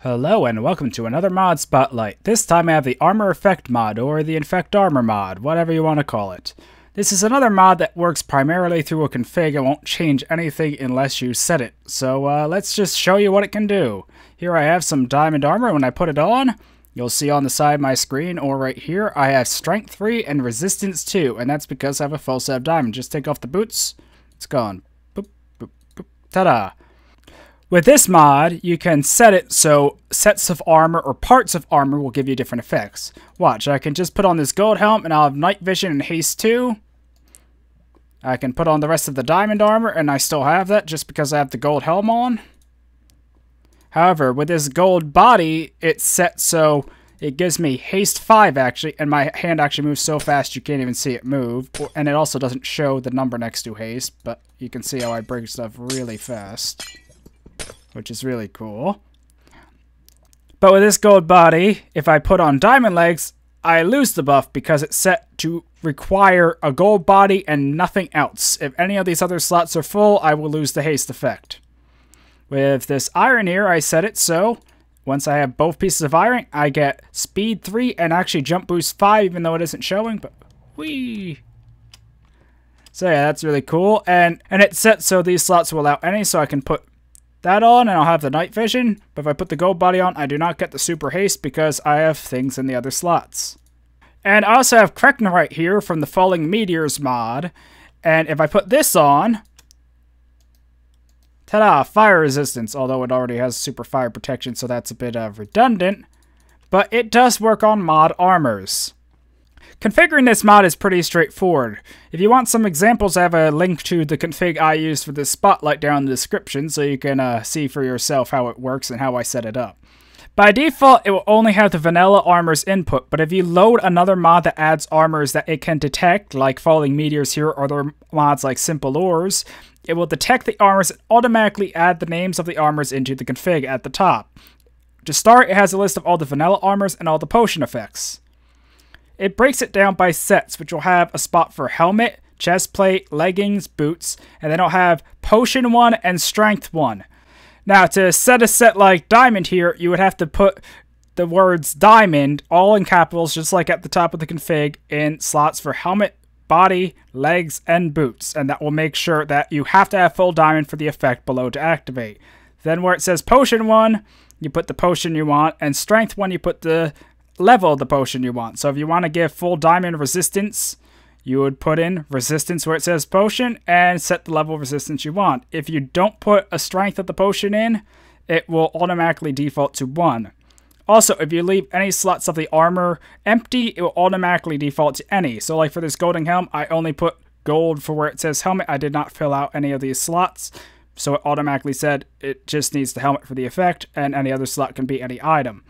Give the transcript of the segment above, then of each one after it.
Hello and welcome to another mod spotlight. This time I have the Armor Effect mod, or the Infect Armor mod, whatever you want to call it. This is another mod that works primarily through a config and won't change anything unless you set it. So let's just show you what it can do. Here I have some diamond armor. When I put it on, you'll see on the side of my screen, or right here, I have Strength 3 and Resistance 2, and that's because I have a full set of diamond. Just take off the boots, it's gone. Boop, boop, boop. Ta-da! With this mod, you can set it so sets of armor or parts of armor will give you different effects. Watch, I can just put on this gold helm and I'll have night vision and haste 2. I can put on the rest of the diamond armor and I still have that just because I have the gold helm on. However, with this gold body, it's set so it gives me haste 5 actually, and my hand actually moves so fast you can't even see it move. And it also doesn't show the number next to haste, but you can see how I break stuff really fast, which is really cool. But with this gold body, if I put on diamond legs, I lose the buff because it's set to require a gold body and nothing else. If any of these other slots are full, I will lose the haste effect. With this iron here, I set it so once I have both pieces of iron, I get speed 3 and actually jump boost 5, even though it isn't showing, but whee! So yeah, that's really cool. And it's set so these slots will allow any, so I can put that on and I'll have the night vision, but if I put the gold body on, I do not get the super haste because I have things in the other slots. And I also have Kreknorite here from the Falling Meteors mod, and if I put this on, ta-da, fire resistance, although it already has super fire protection, so that's a bit redundant, but it does work on mod armors. Configuring this mod is pretty straightforward. If you want some examples, I have a link to the config I used for this spotlight down in the description so you can see for yourself how it works and how I set it up. By default, it will only have the vanilla armors input, but if you load another mod that adds armors that it can detect, like Falling Meteors here, or other mods like Simple Ores, it will detect the armors and automatically add the names of the armors into the config at the top. To start, it has a list of all the vanilla armors and all the potion effects. It breaks it down by sets, which will have a spot for helmet, chest plate, leggings, boots, and then it'll have potion 1 and strength 1. Now, to set a set like diamond here, you would have to put the words diamond, all in capitals, just like at the top of the config, in slots for helmet, body, legs, and boots, and that will make sure that you have to have full diamond for the effect below to activate. Then where it says potion 1, you put the potion you want, and strength 1, you put the level of the potion you want. So if you want to give full diamond resistance, you would put in resistance where it says potion and set the level of resistance you want. If you don't put a strength of the potion in, it will automatically default to 1. Also, if you leave any slots of the armor empty, it will automatically default to any. So like for this golden helm, I only put gold for where it says helmet. I did not fill out any of these slots, so it automatically said it just needs the helmet for the effect, and any other slot can be any item.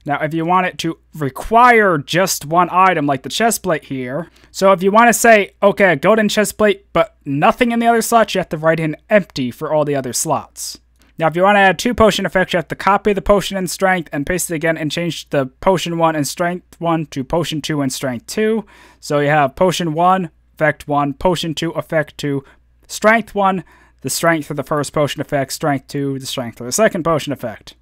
Now, if you want it to require just one item, like the chest plate here, so if you want to say, okay, golden chest plate, but nothing in the other slots, you have to write in empty for all the other slots. Now, if you want to add 2 potion effects, you have to copy the potion and strength and paste it again and change the potion 1 and strength 1 to potion 2 and strength 2. So you have potion 1, effect 1, potion 2, effect 2, strength 1, the strength for the first potion effect, strength 2, the strength for the second potion effect.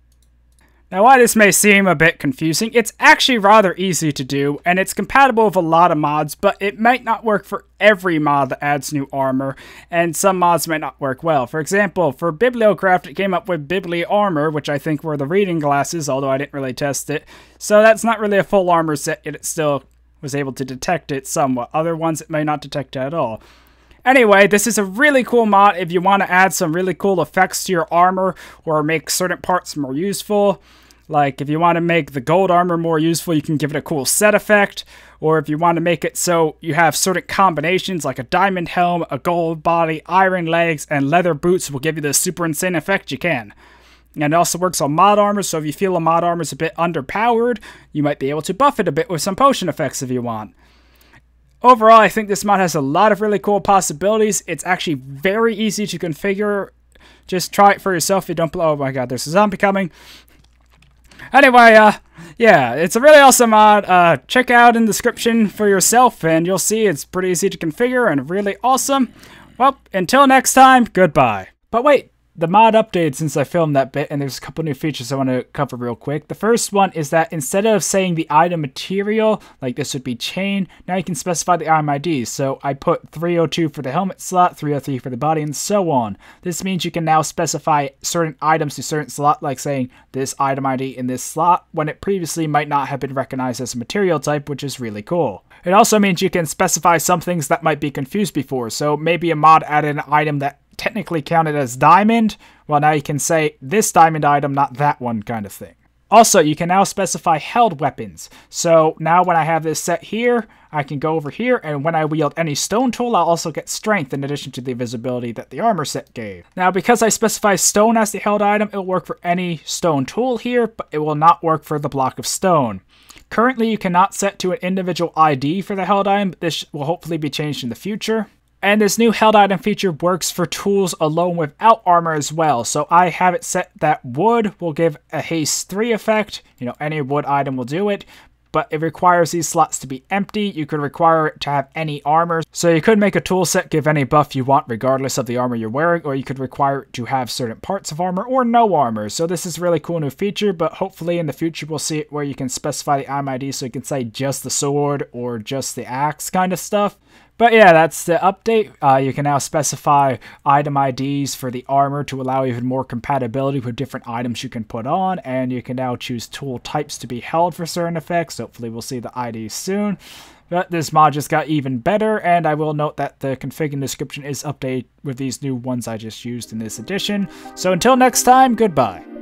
Now, while this may seem a bit confusing, it's actually rather easy to do, and it's compatible with a lot of mods, but it might not work for every mod that adds new armor, and some mods might not work well. For example, for Bibliocraft, it came up with Bibli Armor, which I think were the reading glasses, although I didn't really test it. So that's not really a full armor set, yet it still was able to detect it somewhat. Other ones, it may not detect it at all. Anyway, this is a really cool mod if you want to add some really cool effects to your armor or make certain parts more useful. Like, if you want to make the gold armor more useful, you can give it a cool set effect. Or if you want to make it so you have certain combinations, like a diamond helm, a gold body, iron legs, and leather boots will give you the super insane effect, you can. And it also works on mod armor, so if you feel a mod armor is a bit underpowered, you might be able to buff it a bit with some potion effects if you want. Overall, I think this mod has a lot of really cool possibilities. It's actually very easy to configure. Just try it for yourself if you don't... Oh my god, there's a zombie coming. Anyway, yeah, it's a really awesome mod. Check out in the description for yourself, and you'll see it's pretty easy to configure and really awesome. Well, until next time, goodbye. But wait, The mod updated since I filmed that bit, and there's a couple new features I want to cover real quick. The first one is that instead of saying the item material, like this would be chain, now you can specify the item ID. So I put 302 for the helmet slot, 303 for the body, and so on. This means you can now specify certain items to certain slot, like saying this item ID in this slot, when it previously might not have been recognized as a material type, which is really cool. It also means you can specify some things that might be confused before. So maybe a mod added an item that technically counted as diamond, well now you can say this diamond item, not that one, kind of thing. Also, you can now specify held weapons. So now when I have this set here, I can go over here, and when I wield any stone tool, I'll also get strength in addition to the visibility that the armor set gave. Now, because I specify stone as the held item, it'll work for any stone tool here, but it will not work for the block of stone. Currently, you cannot set to an individual ID for the held item, but this will hopefully be changed in the future. And this new held item feature works for tools alone without armor as well. So I have it set that wood will give a haste 3 effect. You know, any wood item will do it. But it requires these slots to be empty. You could require it to have any armor. So you could make a tool set give any buff you want regardless of the armor you're wearing. Or you could require it to have certain parts of armor or no armor. So this is a really cool new feature. But hopefully in the future we'll see it where you can specify the item ID. So you can say just the sword or just the axe kind of stuff. But yeah, that's the update. You can now specify item IDs for the armor to allow even more compatibility with different items you can put on. And you can now choose tool types to be held for certain effects. Hopefully we'll see the IDs soon. But this mod just got even better, and I will note that the config and description is updated with these new ones I just used in this edition. So until next time, goodbye.